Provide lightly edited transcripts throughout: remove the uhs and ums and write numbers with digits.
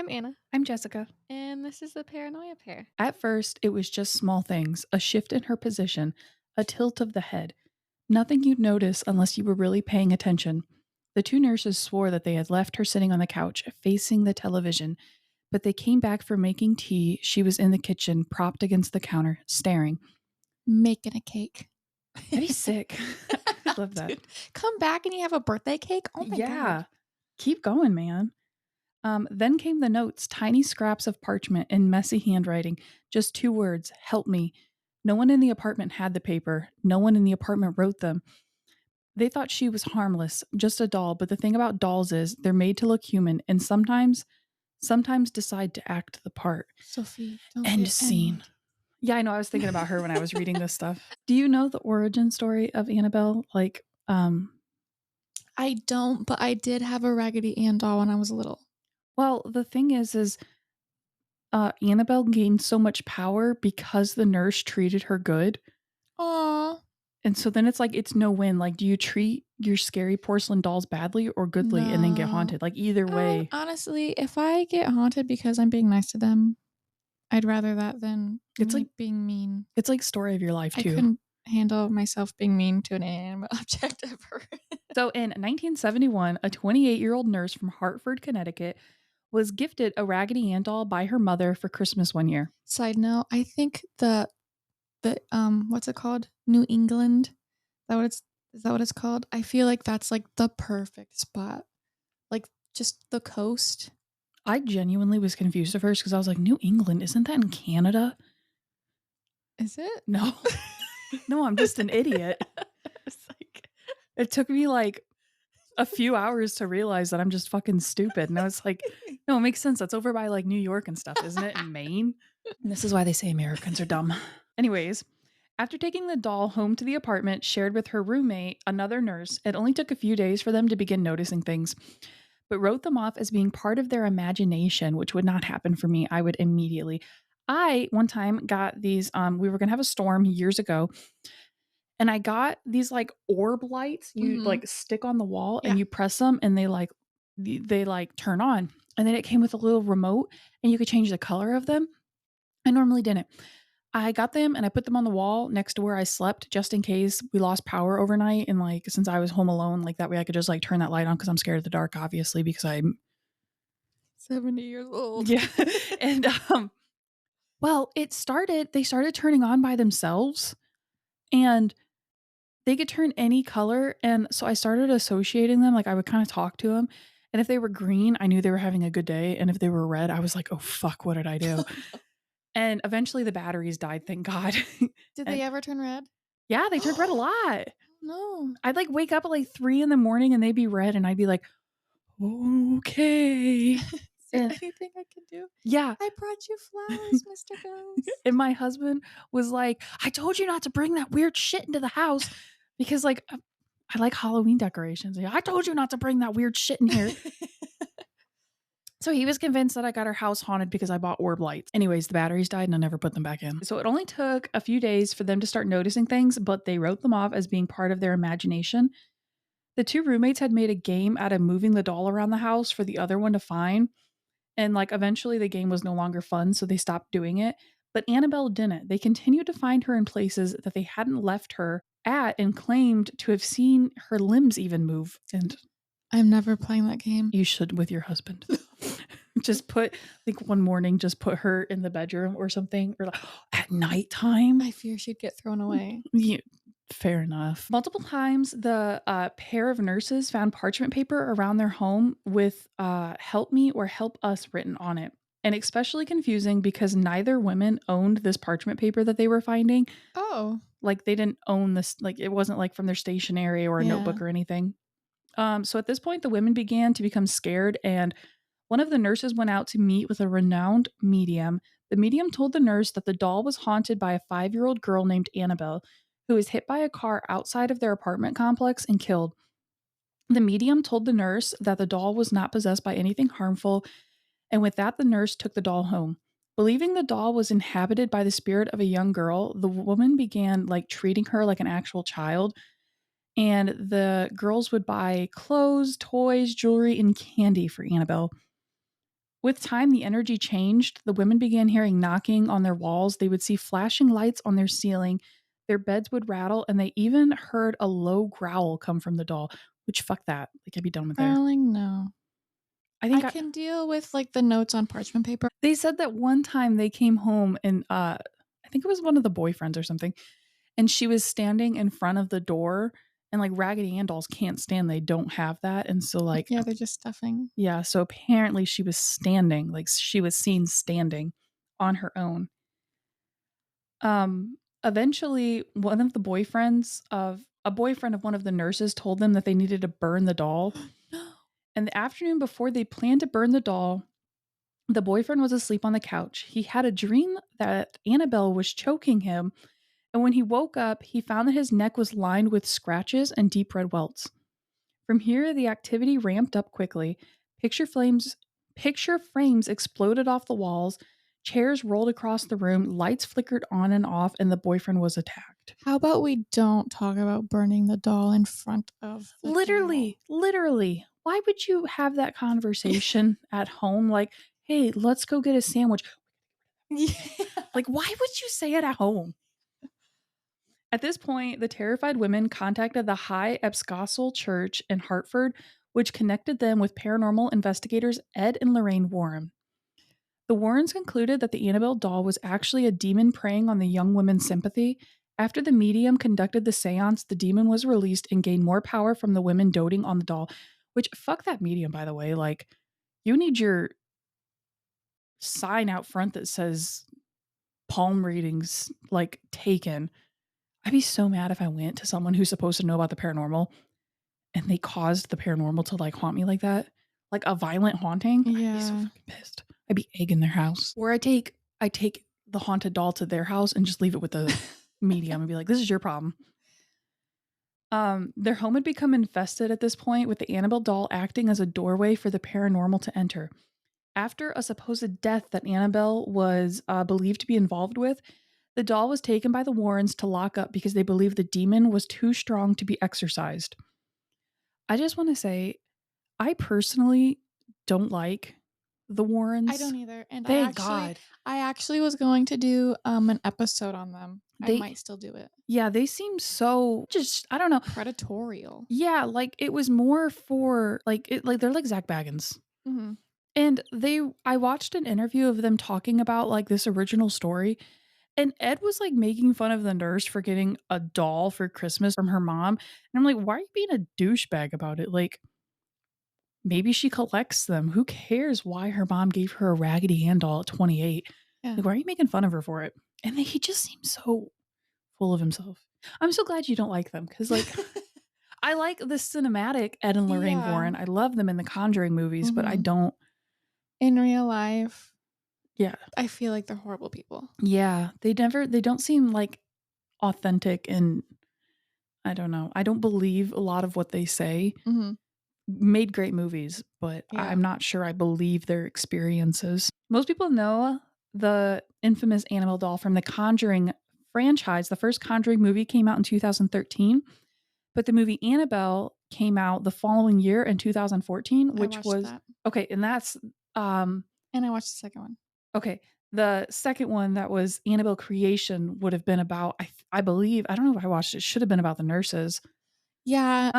I'm Anna, I'm Jessica. and this is the Paranoia Pair. At first, it was just small things, a shift in her position, a tilt of the head. Nothing you'd notice unless you were really paying attention. The two nurses swore that they had left her sitting on the couch, facing the television, but they came back for making tea. She was in the kitchen, propped against the counter, staring. Making a cake. I'd be sick. I love that. Dude, come back and you have a birthday cake? Oh my Yeah. God. Keep going, man. Then came the notes, tiny scraps of parchment in messy handwriting, just two words, help me. No one in the apartment had the paper. No one in the apartment wrote them. They thought she was harmless, just a doll, but the thing about dolls is they're made to look human and sometimes decide to act the part. Sophie, don't End get scene. any. Yeah, I know. I was thinking about her when I was reading this stuff. Do you know the origin story of Annabelle? I don't, but I did have a Raggedy Ann doll when I was little. Well, the thing is Annabelle gained so much power because the nurse treated her good. Aw. And so then it's like, it's no win. Like, do you treat your scary porcelain dolls badly or goodly and then get No. haunted? Like, either way. Honestly, if I get haunted because I'm being nice to them, I'd rather that than It's me like being mean. it's like story of your life I too. couldn't handle myself being mean to an inanimate object ever. So in 1971, a 28-year-old nurse from Hartford, Connecticut, was gifted a Raggedy Ann doll by her mother for Christmas one year. Side note, I think the what's it called? New England? Is that what it's called? I feel like that's like the perfect spot. Like just the coast. I genuinely was confused at first because I was like, New England, isn't that in Canada? Is it? No. No, I'm just an idiot. It's like It took me like a few hours to realize that I'm just fucking stupid. And I was like, no, it makes sense. That's over by like New York and stuff, isn't it? In Maine? And this is why they say Americans are dumb. Anyways, after taking the doll home to the apartment shared with her roommate, another nurse, it only took a few days for them to begin noticing things, but wrote them off as being part of their imagination, which would not happen for me. I would immediately. I one time got these, we were gonna have a storm years ago, and I got these like orb lights you Mhm. like stick on the wall Yeah. and you press them and they like turn on. And then it came with a little remote and you could change the color of them. I normally didn't. I got them and I put them on the wall next to where I slept just in case we lost power overnight. And like, since I was home alone, like that way I could just like turn that light on because I'm scared of the dark, obviously, because I'm, 70 years old. yeah. And, well, they started turning on by themselves and they could turn any color. And so I started associating them. Like I would kind of talk to them. And if they were green, I knew they were having a good day. And if they were red, I was like, oh, fuck, what did I do? And eventually the batteries died, thank God. Did And they ever turn red? yeah, they turned red a lot. No. I'd like wake up at like 3 in the morning and they'd be red. And I'd be like, okay. Is there And anything I can do? yeah. I brought you flowers, Mr. Ghost. And my husband was like, I told you not to bring that weird shit into the house because like I like Halloween decorations. I told you not to bring that weird shit in here. So he was convinced that I got our house haunted because I bought orb lights. Anyways, the batteries died and I never put them back in. So it only took a few days for them to start noticing things, but they wrote them off as being part of their imagination. The two roommates had made a game out of moving the doll around the house for the other one to find. And like eventually the game was no longer fun, so they stopped doing it. But Annabelle didn't. They continued to find her in places that they hadn't left her at and claimed to have seen her limbs even move. And I'm never playing that game. you should with your husband. Just put like one morning, just put her in the bedroom or something, or like, at nighttime. I fear she'd get thrown away. Yeah, fair enough. Multiple times, the pair of nurses found parchment paper around their home with help me or help us written on it. And especially confusing because neither women owned this parchment paper that they were finding. Oh. Like they didn't own this, like it wasn't like from their stationery or a Yeah. notebook or anything. So at this point, the women began to become scared, and one of the nurses went out to meet with a renowned medium. The medium told the nurse that the doll was haunted by a 5-year-old girl named Annabelle, who was hit by a car outside of their apartment complex and killed. The medium told the nurse that the doll was not possessed by anything harmful, and with that, the nurse took the doll home. Believing the doll was inhabited by the spirit of a young girl, the woman began like treating her like an actual child. And the girls would buy clothes, toys, jewelry, and candy for Annabelle. With time, the energy changed. The women began hearing knocking on their walls. They would see flashing lights on their ceiling. Their beds would rattle, and they even heard a low growl come from the doll, which fuck that. Like, I'd be done with there. Darling, no. I I think can deal with like the notes on parchment paper. they said that one time they came home and I think it was one of the boyfriends or something, and she was standing in front of the door, and like Raggedy Ann dolls can't stand, they don't have that. And so like Yeah, they're just stuffing. yeah, so apparently she was standing, like she was seen standing on her own. Eventually one of the boyfriends of a boyfriend of one of the nurses told them that they needed to burn the doll. No. And the afternoon before they planned to burn the doll, the boyfriend was asleep on the couch. He had a dream that Annabelle was choking him, and when he woke up, he found that his neck was lined with scratches and deep red welts. From here, the activity ramped up quickly. Picture flames, picture frames exploded off the walls, chairs rolled across the room, lights flickered on and off, and the boyfriend was attacked. How about we don't talk about burning the doll in front of the Literally. Why would you have that conversation at home? Like, hey, let's go get a sandwich. Yeah. Like, why would you say it at home? At this point, the terrified women contacted the High Episcopal Church in Hartford, which connected them with paranormal investigators Ed and Lorraine Warren. The Warrens concluded that the Annabelle doll was actually a demon preying on the young women's sympathy. After the medium conducted the seance, the demon was released and gained more power from the women doting on the doll. Which, fuck that medium, by the way. Like, you need your sign out front that says palm readings, like, taken. I'd be so mad if I went to someone who's supposed to know about the paranormal and they caused the paranormal to like haunt me like that, like a violent haunting. I'd be so Yeah. fucking pissed. I'd be egging their house. Or I take the haunted doll to their house and just leave it with the medium and be like, this is your problem. Their home had become infested at this point, with the Annabelle doll acting as a doorway for the paranormal to enter. After a supposed death that Annabelle was believed to be involved with, the doll was taken by the Warrens to lock up because they believed the demon was too strong to be exorcised. I just want to say, I personally don't like the Warrens. I don't either. And Thank God. I actually was going to do an episode on them. I They- might still do it. Yeah, they seem so just, I don't know. Predatorial. Yeah, like it was more for like they're like Zach Baggins. Mm-hmm. And I watched an interview of them talking about like this original story. And Ed was like making fun of the nurse for getting a doll for Christmas from her mom. And I'm like, why are you being a douchebag about it? Like, maybe she collects them. Who cares why her mom gave her a Raggedy Ann doll at 28? Yeah. Like, why are you making fun of her for it? And he just seems so full of himself. I'm so glad you don't like them because, like, I like the cinematic Ed and Lorraine Yeah. Warren. I love them in the Conjuring movies, but I don't. In real life, Yeah. I feel like they're horrible people. Yeah. They don't seem like authentic, and I don't know. I don't believe a lot of what they say. Mm-hmm. Made great movies, but Yeah. I'm not sure I believe their experiences. Most people know the infamous Annabelle doll from the Conjuring franchise. The first Conjuring movie came out in 2013, but the movie Annabelle came out the following year in 2014, which was that. okay. And that's And I watched the second one. okay. The second one, that was Annabelle Creation, would have been about, I believe, I don't know if I watched it, should have been about the nurses. Yeah.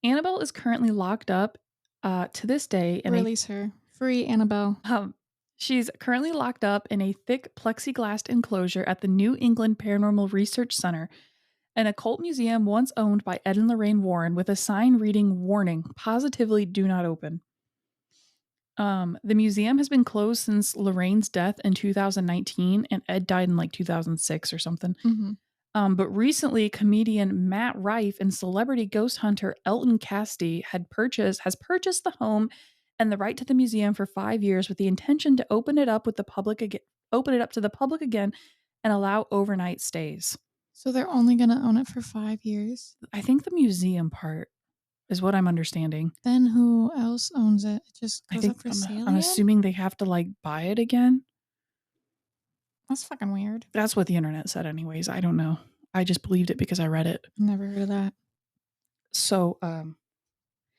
Annabelle is currently locked up to this day. Release her. Free Annabelle. She's currently locked up in a thick plexiglass enclosure at the New England Paranormal Research Center, an occult museum once owned by Ed and Lorraine Warren, with a sign reading, "Warning, positively do not open." The museum has been closed since Lorraine's death in 2019, and Ed died in like 2006 or something. Mm-hmm. But recently, comedian Matt Rife and celebrity ghost hunter Elton Castee has purchased the home and the right to the museum for 5 years, with the intention to open it up to the public again, and allow overnight stays. So they're only going to own it for 5 years? I think the museum part is what I'm understanding. Then who else owns it? It just goes up for sale. I'm assuming they have to like buy it again. That's fucking weird. That's what the internet said anyways. I don't know. I just believed it because I read it. Never heard of that. So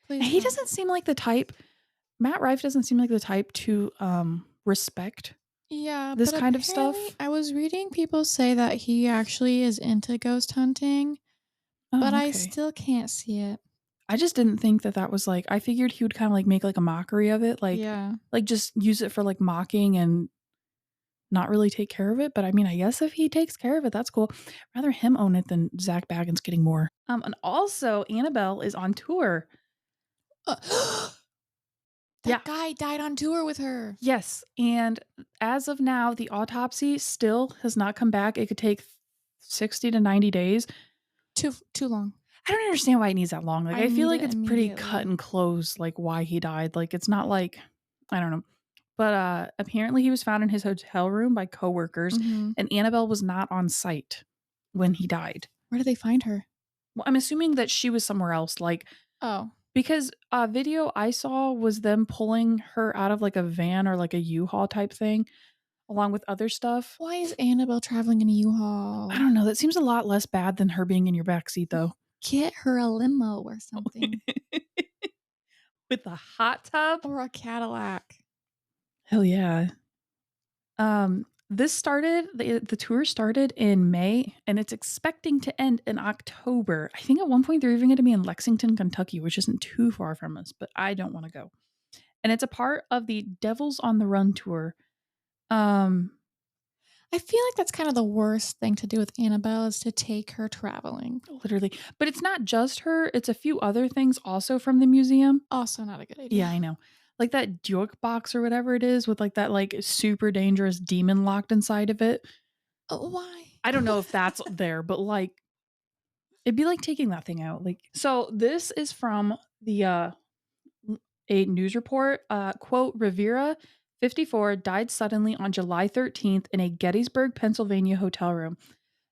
Please he don't. doesn't seem like the type Matt Rife doesn't seem like the type to respect Yeah, this but kind of apparently stuff. I was reading people say that he actually is into ghost hunting, but Oh, I okay. still can't see it. I just didn't think that that was like, I figured he would kind of like make like a mockery of it, Yeah. like just use it for like mocking and not really take care of it. But I mean, I guess if he takes care of it, that's cool. Rather him own it than Zach Baggins getting more. And also Annabelle is on tour. Uh, Yeah. that guy died on tour with her. Yes. And as of now, the autopsy still has not come back. It could take 60 to 90 days. Too long. I don't understand why it needs that long. Like, I I feel need like it it's pretty cut immediately. and close, like why he died. Like, it's not like, I don't know. But apparently he was found in his hotel room by coworkers, Mhm. and Annabelle was not on site when he died. Where did they find her? Well, I'm assuming that she was somewhere else, like Oh. because video I saw was them pulling her out of like a van or like a U-Haul type thing, along with other stuff. Why is Annabelle traveling in a I U-Haul? don't know. That seems a lot less bad than her being in your backseat, though. Get her a limo or something. With a hot tub. Or a Cadillac. Hell yeah. This started the tour started in May and it's expecting to end in October. I think at one point they're even going to be in Lexington, Kentucky, which isn't too far from us, but I don't want to go. And it's a part of the Devils on the Run tour. Um I feel like that's kind of the worst thing to do with Annabelle is to take her traveling. Literally, but it's not just her, it's a few other things also from the museum. Also not a good idea. Yeah, I know. Like that joke box or whatever it is with like that like super dangerous demon locked inside of it. Oh, why? I don't know if that's there, but like it'd be like taking that thing out. Like so this is from the a news report. Quote, Rivera, 54, died suddenly on July 13th in a Gettysburg, Pennsylvania hotel room.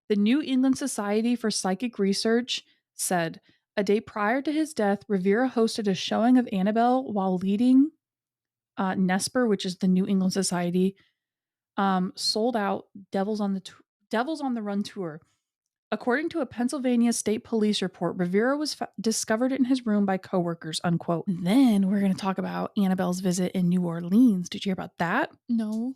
The New England Society for Psychic Research said a day prior to his death, Rivera hosted a showing of Annabelle while leading Nesper, which is the New England Society, sold out Devils on the Run tour. According to a Pennsylvania State Police report, Rivera was discovered in his room by coworkers, unquote. Then we're going to talk about Annabelle's visit in New Orleans. Did you hear about that? No.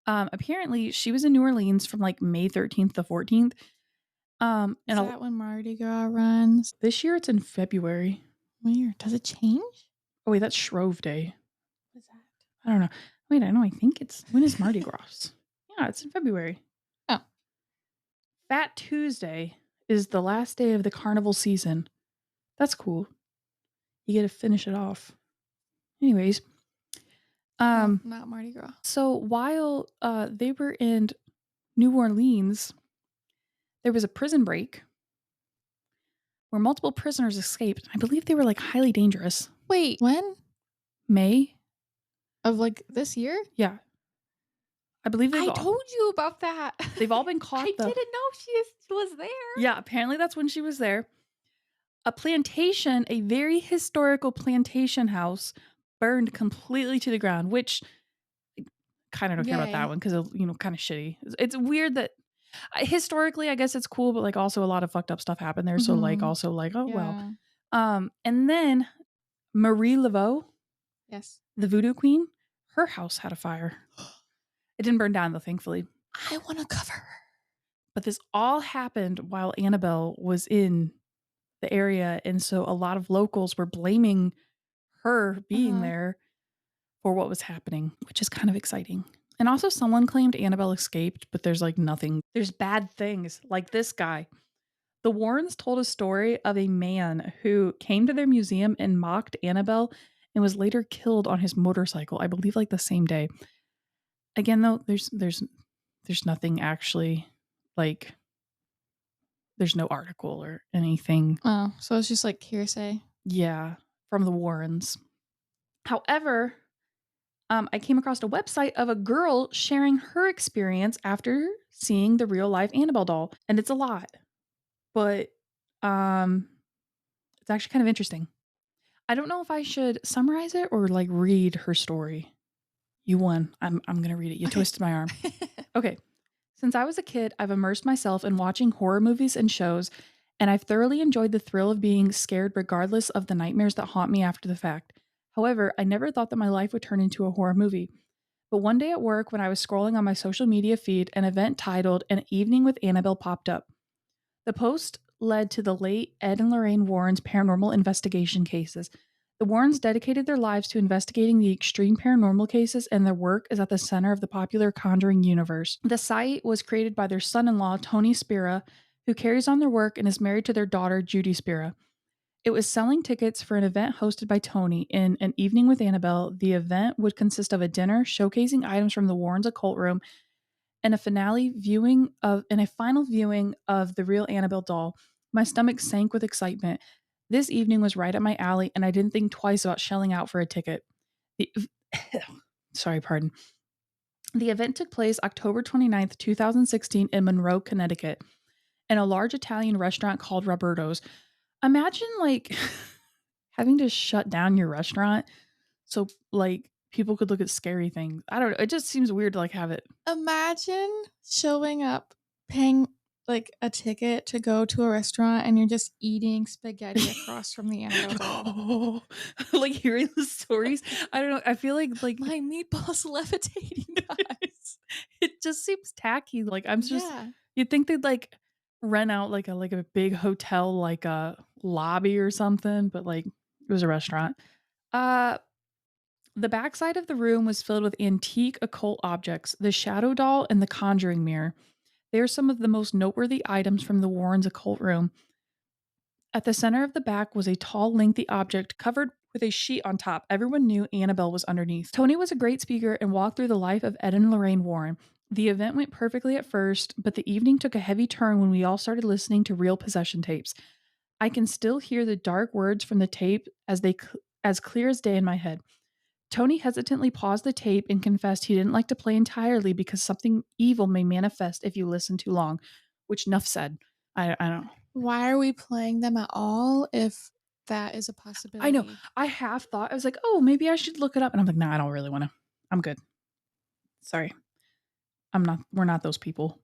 Apparently, she was in New Orleans from like May 13th to 14th. Is that when Mardi Gras runs? This year it's in February. Weird. Does it change? Oh, wait, that's Shrove Day. What's that? I don't know. Wait, I know. I think it's, when is Mardi Gras? Yeah, it's in February. Oh. Fat Tuesday is the last day of the carnival season. That's cool. You get to finish it off. Anyways, Well, not Mardi Gras. so while they were in New Orleans, there was a prison break where multiple prisoners escaped. I believe they were like highly dangerous. Wait, when? May? Of like this year? Yeah. I believe I told you about that. they've all been caught I though. didn't know she was there. Yeah, apparently that's when she was there. A plantation, a very historical plantation house, burned completely to the ground, which I kind of don't care about Yay. that one because kind of shitty. It's weird that historically, I guess it's cool, but like also a lot of fucked up stuff happened there. So like Mhm. also like oh Yeah. well. And then Marie Laveau, Yes. the voodoo queen, her house had a fire. It didn't burn down though, thankfully. I want to cover her. But this all happened while Annabelle was in the area, and so a lot of locals were blaming her being there for what was happening, which is kind of exciting. And also someone claimed Annabelle escaped, but there's like nothing. There's bad things like this guy. The Warrens told a story of a man who came to their museum and mocked Annabelle and was later killed on his motorcycle, I believe like the same day. Again though, there's nothing actually like there's no article or anything. Oh, so it's just like hearsay. Yeah, from the Warrens. However, I came across a website of a girl sharing her experience after seeing the real life Annabelle doll, and it's a lot, but it's actually kind of interesting. I don't know if I should summarize it or like read her story. You won. I'm gonna read it. You twisted my arm. Okay. Since I was a kid, I've immersed myself in watching horror movies and shows, and I've thoroughly enjoyed the thrill of being scared regardless of the nightmares that haunt me after the fact. However, I never thought that my life would turn into a horror movie. But one day at work, when I was scrolling on my social media feed, an event titled An Evening with Annabelle popped up. The post led to the late Ed and Lorraine Warren's paranormal investigation cases. The Warrens dedicated their lives to investigating the extreme paranormal cases, and their work is at the center of the popular Conjuring universe. The site was created by their son in law, Tony Spira, who carries on their work and is married to their daughter, Judy Spira. It was selling tickets for an event hosted by Tony in An Evening with Annabelle. The event would consist of a dinner showcasing items from the Warrens' occult room and a final viewing of the real Annabelle doll. My stomach sank with excitement. This evening was right up my alley, and I didn't think twice about shelling out for a ticket. The, sorry, pardon. The event took place October 29th, 2016 in Monroe, Connecticut, in a large Italian restaurant called Roberto's. Imagine like having to shut down your restaurant so like people could look at scary things. I don't know. It just seems weird to like have it. Imagine showing up, paying like a ticket to go to a restaurant, and you're just eating spaghetti across from the Annabelle doll. Like hearing the stories. I don't know. I feel like My meatballs levitating, guys. it just seems tacky. Like I'm just Yeah. you'd think they'd like rent out like a big hotel like a lobby or something, but like it was a restaurant. Uh the backside of the room was filled with antique occult objects, the shadow doll and the conjuring mirror. They are some of the most noteworthy items from the Warrens' occult room. At the center of the back was a tall, lengthy object covered with a sheet on top. Everyone knew Annabelle was underneath. Tony was a great speaker and walked through the life of Ed and Lorraine Warren. The event went perfectly at first, but the evening took a heavy turn when we all started listening to real possession tapes. I can still hear the dark words from the tape as clear as day in my head. Tony hesitantly paused the tape and confessed he didn't like to play entirely because something evil may manifest if you listen too long, which Nuff said. I don't. Why are we playing them at all if that is a I know. possibility? I half thought I was like, oh, maybe I should look it up, and I'm like, nah, I don't really want to. I'm good. Sorry, I'm not. We're not those people.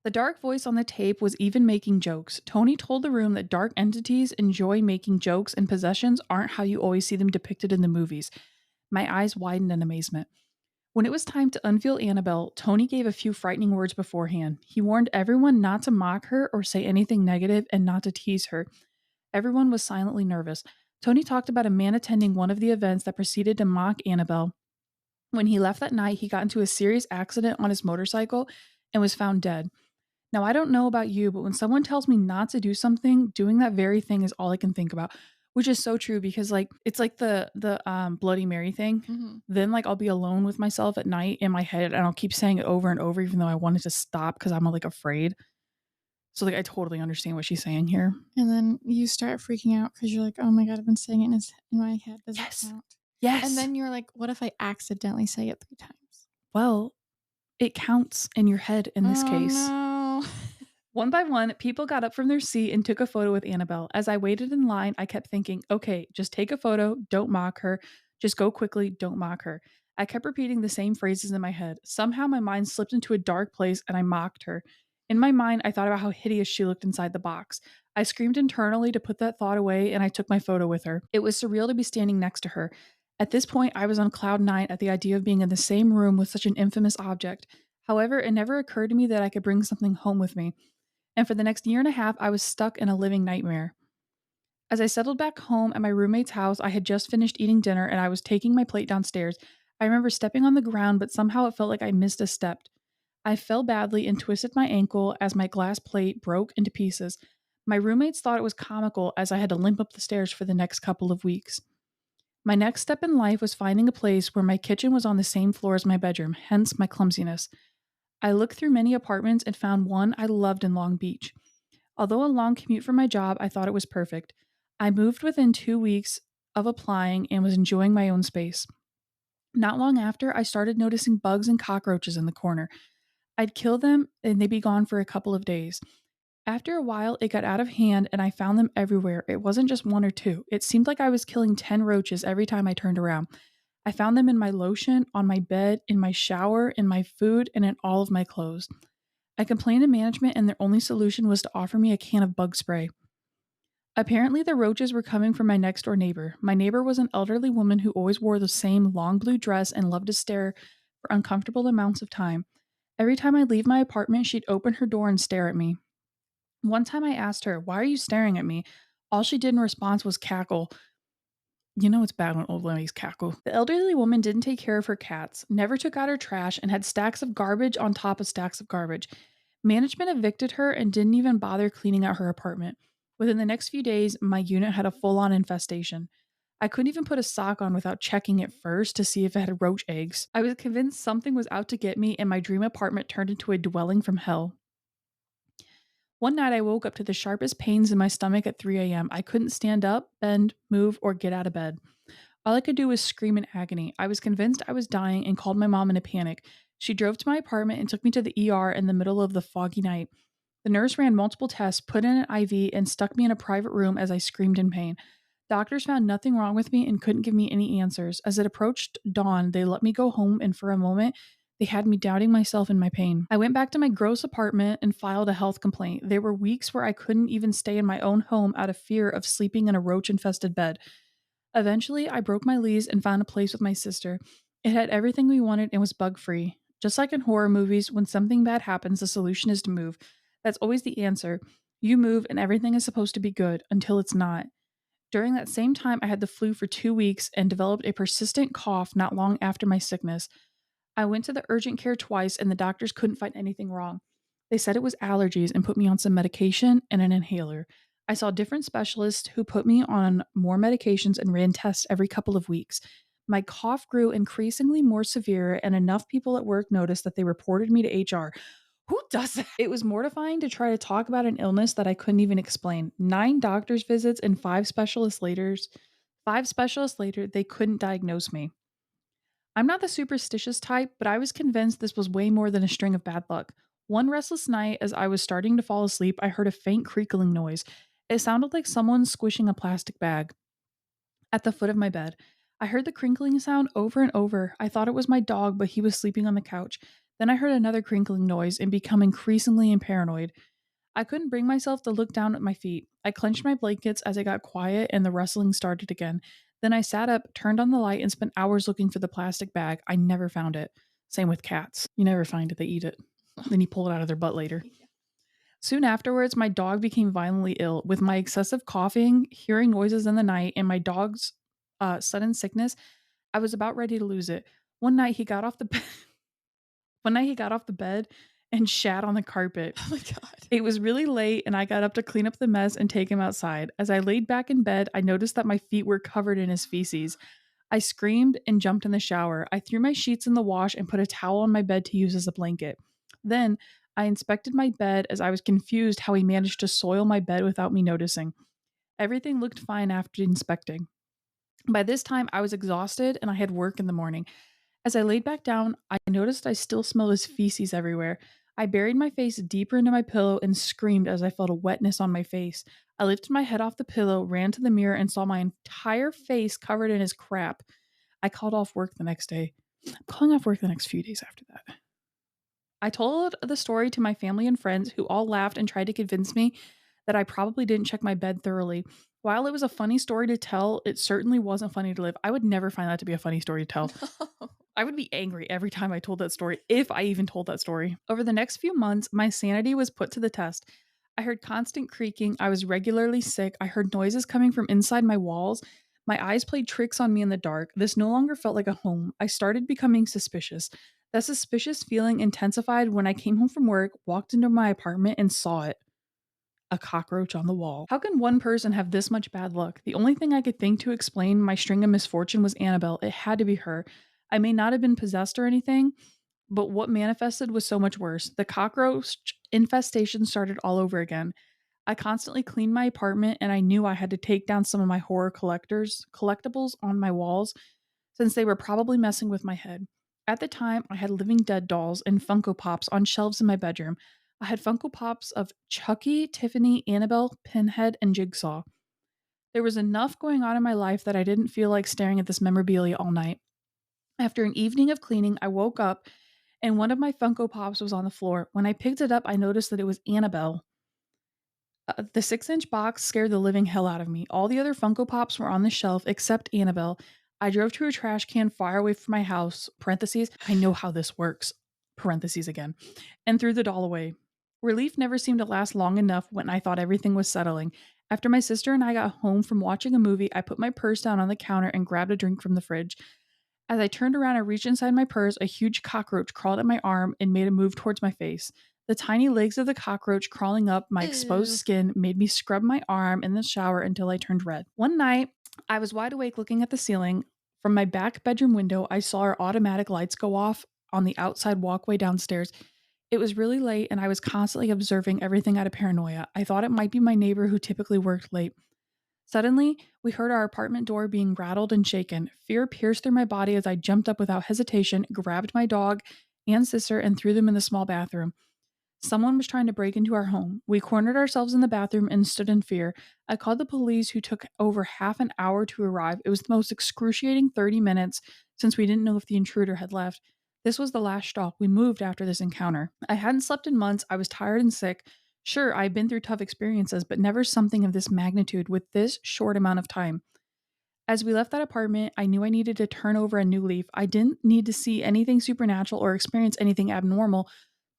The dark voice on the tape was even making jokes. Tony told the room that dark entities enjoy making jokes, and possessions aren't how you always see them depicted in the movies. My eyes widened in amazement. When it was time to unveil Annabelle, Tony gave a few frightening words beforehand. He warned everyone not to mock her or say anything negative and not to tease her. Everyone was silently nervous. Tony talked about a man attending one of the events that proceeded to mock Annabelle. When he left that night, he got into a serious accident on his motorcycle and was found dead. Now, I don't know about you, but when someone tells me not to do something, doing that very thing is all I can think about, which is so true because like it's like the Bloody Mary thing. Mm-hmm. Then like I'll be alone with myself at night in my head and I'll keep saying it over and over even though I wanted to stop because I'm like afraid. So like I totally understand what she's saying here. And then you start freaking out because you're like, oh my God, I've been saying it in my head. Does it Yes. count? Yes. And then you're like, what if I accidentally say it 3 times? Well, it counts in your head in this case. No. One by one, people got up from their seat and took a photo with Annabelle. As I waited in line, I kept thinking, okay, just take a photo, don't mock her. Just go quickly, don't mock her. I kept repeating the same phrases in my head. Somehow my mind slipped into a dark place and I mocked her. In my mind, I thought about how hideous she looked inside the box. I screamed internally to put that thought away and I took my photo with her. It was surreal to be standing next to her. At this point, I was on cloud 9 at the idea of being in the same room with such an infamous object. However, it never occurred to me that I could bring something home with me. And for the next year and a half, I was stuck in a living nightmare. As I settled back home at my roommate's house, I had just finished eating dinner and I was taking my plate downstairs. I remember stepping on the ground, but somehow it felt like I missed a step. I fell badly and twisted my ankle as my glass plate broke into pieces. My roommates thought it was comical as I had to limp up the stairs for the next couple of weeks. My next step in life was finding a place where my kitchen was on the same floor as my bedroom, hence my clumsiness. I looked through many apartments and found one I loved in Long Beach. Although a long commute for my job, I thought it was perfect. I moved within 2 weeks of applying and was enjoying my own space. Not long after, I started noticing bugs and cockroaches in the corner. I'd kill them and they'd be gone for a couple of days. After a while, it got out of hand and I found them everywhere. It wasn't just 1 or 2. It seemed like I was killing 10 roaches every time I turned around. I found them in my lotion, on my bed, in my shower, in my food, and in all of my clothes. I complained to management and their only solution was to offer me a can of bug spray. Apparently, the roaches were coming from my next door neighbor. My neighbor was an elderly woman who always wore the same long blue dress and loved to stare for uncomfortable amounts of time. Every time I leave my apartment, she'd open her door and stare at me. One time I asked her, "Why are you staring at me?" All she did in response was cackle. You know it's bad when old ladies cackle. The elderly woman didn't take care of her cats, never took out her trash, and had stacks of garbage on top of stacks of garbage. Management evicted her and didn't even bother cleaning out her apartment. Within the next few days, my unit had a full on infestation. I couldn't even put a sock on without checking it first to see if it had roach eggs. I was convinced something was out to get me, and my dream apartment turned into a dwelling from hell. One night I woke up to the sharpest pains in my stomach at 3 a.m. I couldn't stand up, bend, move, or get out of bed. All I could do was scream in agony. I was convinced I was dying and called my mom in a panic. She drove to my apartment and took me to the ER in the middle of the foggy night. The nurse ran multiple tests, put in an IV, and stuck me in a private room as I screamed in pain. Doctors found nothing wrong with me and couldn't give me any answers. As it approached dawn, they let me go home, and for a moment, they had me doubting myself in my pain. I went back to my gross apartment and filed a health complaint. There were weeks where I couldn't even stay in my own home out of fear of sleeping in a roach infested bed. Eventually, I broke my lease and found a place with my sister. It had everything we wanted and was bug free. Just like in horror movies, when something bad happens, the solution is to move. That's always the answer. You move and everything is supposed to be good until it's not. During that same time, I had the flu for 2 weeks and developed a persistent cough not long after my sickness. I went to the urgent care twice and the doctors couldn't find anything wrong. They said it was allergies and put me on some medication and an inhaler. I saw different specialists who put me on more medications and ran tests every couple of weeks. My cough grew increasingly more severe, and enough people at work noticed that they reported me to HR. Who does that? It was mortifying to try to talk about an illness that I couldn't even explain. 9 doctor's visits and five specialists later, they couldn't diagnose me. I'm not the superstitious type, but I was convinced this was way more than a string of bad luck. One restless night, as I was starting to fall asleep, I heard a faint creakling noise. It sounded like someone squishing a plastic bag at the foot of my bed. I heard the crinkling sound over and over. I thought it was my dog, but he was sleeping on the couch. Then I heard another crinkling noise and become increasingly paranoid. I couldn't bring myself to look down at my feet. I clenched my blankets as I got quiet and the rustling started again. Then I sat up, turned on the light, and spent hours looking for the plastic bag. I never found it. Same with cats. You never find it, they eat it. Then you pull it out of their butt later. Soon afterwards, my dog became violently ill. With my excessive coughing, hearing noises in the night, and my dog's sudden sickness, I was about ready to lose it. One night he got off the bed. One night he got off the bed and shat on the carpet. Oh my god. It was really late, and I got up to clean up the mess and take him outside. As I laid back in bed, I noticed that my feet were covered in his feces. I screamed and jumped in the shower. I threw my sheets in the wash and put a towel on my bed to use as a blanket. Then I inspected my bed as I was confused how he managed to soil my bed without me noticing. Everything looked fine after inspecting. By this time, I was exhausted and I had work in the morning. As I laid back down, I noticed I still smelled his feces everywhere. I buried my face deeper into my pillow and screamed as I felt a wetness on my face. I lifted my head off the pillow, ran to the mirror, and saw my entire face covered in his crap. I called off work the next day. I'm calling off work the next few days after that. I told the story to my family and friends, who all laughed and tried to convince me that I probably didn't check my bed thoroughly. While it was a funny story to tell, it certainly wasn't funny to live. I would never find that to be a funny story to tell. I would be angry every time I told that story, if I even told that story. Over the next few months, my sanity was put to the test. I heard constant creaking. I was regularly sick. I heard noises coming from inside my walls. My eyes played tricks on me in the dark. This no longer felt like a home. I started becoming suspicious. That suspicious feeling intensified when I came home from work, walked into my apartment, and saw it, a cockroach on the wall. How can one person have this much bad luck? The only thing I could think to explain my string of misfortune was Annabelle. It had to be her. I may not have been possessed or anything, but what manifested was so much worse. The cockroach infestation started all over again. I constantly cleaned my apartment, and I knew I had to take down some of my horror collectibles on my walls, since they were probably messing with my head. At the time, I had Living Dead dolls and Funko Pops on shelves in my bedroom. I had Funko Pops of Chucky, Tiffany, Annabelle, Pinhead, and Jigsaw. There was enough going on in my life that I didn't feel like staring at this memorabilia all night. After an evening of cleaning, I woke up and one of my Funko Pops was on the floor. When I picked it up, I noticed that it was Annabelle. The 6-inch box scared the living hell out of me. All the other Funko Pops were on the shelf except Annabelle. I drove to a trash can far away from my house, parentheses, I know how this works, parentheses again, and threw the doll away. Relief never seemed to last long enough when I thought everything was settling. After my sister and I got home from watching a movie, I put my purse down on the counter and grabbed a drink from the fridge. As I turned around and reached inside my purse, a huge cockroach crawled at my arm and made a move towards my face. The tiny legs of the cockroach crawling up my exposed Ew. skin made me scrub my arm in the shower until I turned red. One night, I was wide awake looking at the ceiling. From my back bedroom window, I saw our automatic lights go off on the outside walkway downstairs. It was really late and I was constantly observing everything out of paranoia. I thought it might be my neighbor who typically worked late. Suddenly, we heard our apartment door being rattled and shaken. Fear pierced through my body as I jumped up without hesitation, grabbed my dog and sister, and threw them in the small bathroom. Someone was trying to break into our home. We cornered ourselves in the bathroom and stood in fear. I called the police, who took over half an hour to arrive. It was the most excruciating 30 minutes since we didn't know if the intruder had left. This was the last stop. We moved after this encounter. I hadn't slept in months. I was tired and sick. Sure, I'd been through tough experiences, but never something of this magnitude with this short amount of time. As we left that apartment, I knew I needed to turn over a new leaf. I didn't need to see anything supernatural or experience anything abnormal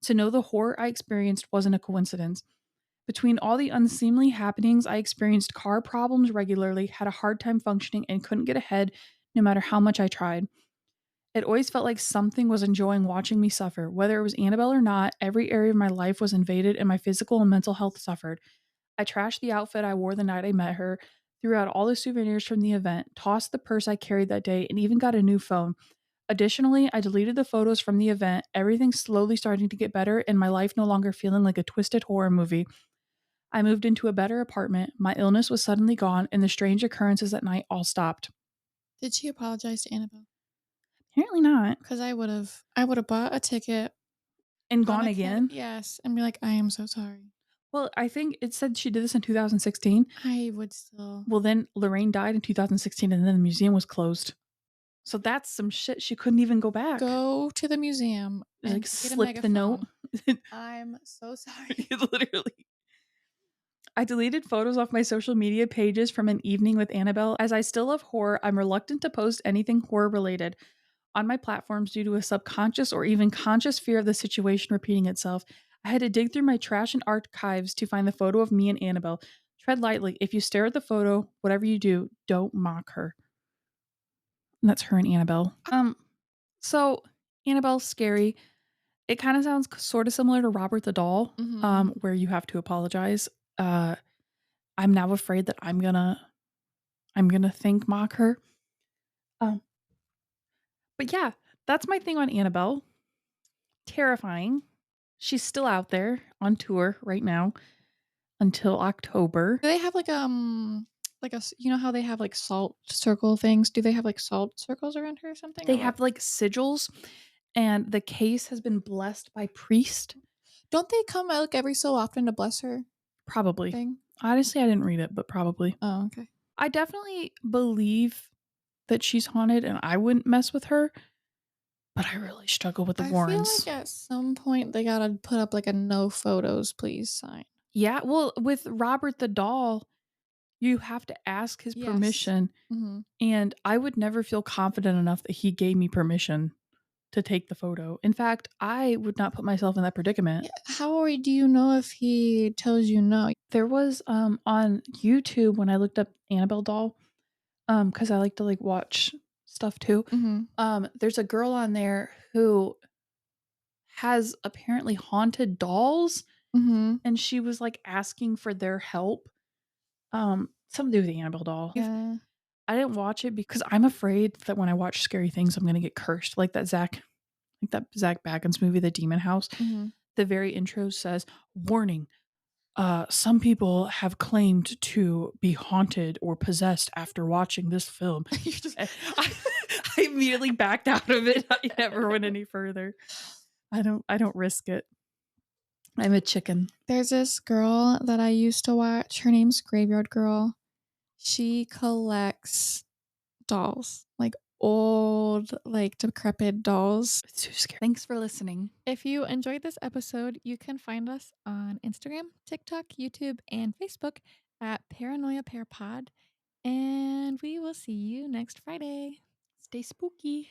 to know the horror I experienced wasn't a coincidence. Between all the unseemly happenings, I experienced car problems regularly, had a hard time functioning, and couldn't get ahead no matter how much I tried. It always felt like something was enjoying watching me suffer. Whether it was Annabelle or not, every area of my life was invaded and my physical and mental health suffered. I trashed the outfit I wore the night I met her, threw out all the souvenirs from the event, tossed the purse I carried that day, and even got a new phone. Additionally, I deleted the photos from the event, everything slowly starting to get better and my life no longer feeling like a twisted horror movie. I moved into a better apartment, my illness was suddenly gone, and the strange occurrences at night all stopped. Did she apologize to Annabelle? Apparently not. Because I would have bought a ticket, And gone gone to again? yes, and be like, I am so sorry. Well, I think it said she did this in 2016. I would still Well, then Lorraine died in 2016 and then the museum was closed. So that's some shit she couldn't even go back. go to the museum and Like get a slip the note. megaphone. I'm so sorry. Literally. I deleted photos off my social media pages from an evening with Annabelle. As I still love horror, I'm reluctant to post anything horror related on my platforms due to a subconscious or even conscious fear of the situation repeating itself. I had to dig through my trash and archives to find the photo of me and Annabelle. Tread lightly. If you stare at the photo, whatever you do, don't mock her. And that's her and Annabelle. So Annabelle's scary. It kind of sounds sort of similar to Robert the Doll, where you have to apologize. I'm now afraid that I'm gonna think mock her. But yeah, that's my thing on Annabelle. Terrifying. She's still out there on tour right now until October. Do they have you know how they have like salt circle things? Do they have like salt circles around her or something? They Or what? have like sigils, and the case has been blessed by priest. Don't they come like every so often to bless her Probably. thing? Honestly, I didn't read it, but probably. Oh, okay. I definitely believe that she's haunted and I wouldn't mess with her, but I really struggle with the I Warrens. feel like at some point they gotta put up like a no photos please sign. Yeah, well, with Robert the Doll, you have to ask his Yes. permission, and I would never feel confident enough that he gave me permission to take the photo. In fact, I would not put myself in that predicament. Yeah, how do you know if he tells you no? There was on YouTube when I looked up Annabelle doll, because I like to like watch stuff too. There's a girl on there who has apparently haunted dolls, and she was like asking for their help. Something to do with the Annabelle doll. Yeah. I didn't watch it because I'm afraid that when I watch scary things, I'm gonna get cursed. Like that Zach Baggins movie, The Demon House. The very intro says, "Warning: some people have claimed to be haunted or possessed after watching this film." I immediately backed out of it. I never went any further. I don't risk it. I'm a chicken. There's this girl that I used to watch. Her name's Graveyard Girl. She collects dolls, like old, like, decrepit dolls. It's too scary. Thanks for listening. If you enjoyed this episode, you can find us on Instagram, TikTok, YouTube, and Facebook at Paranoia Pair Pod. And we will see you next Friday. Stay spooky.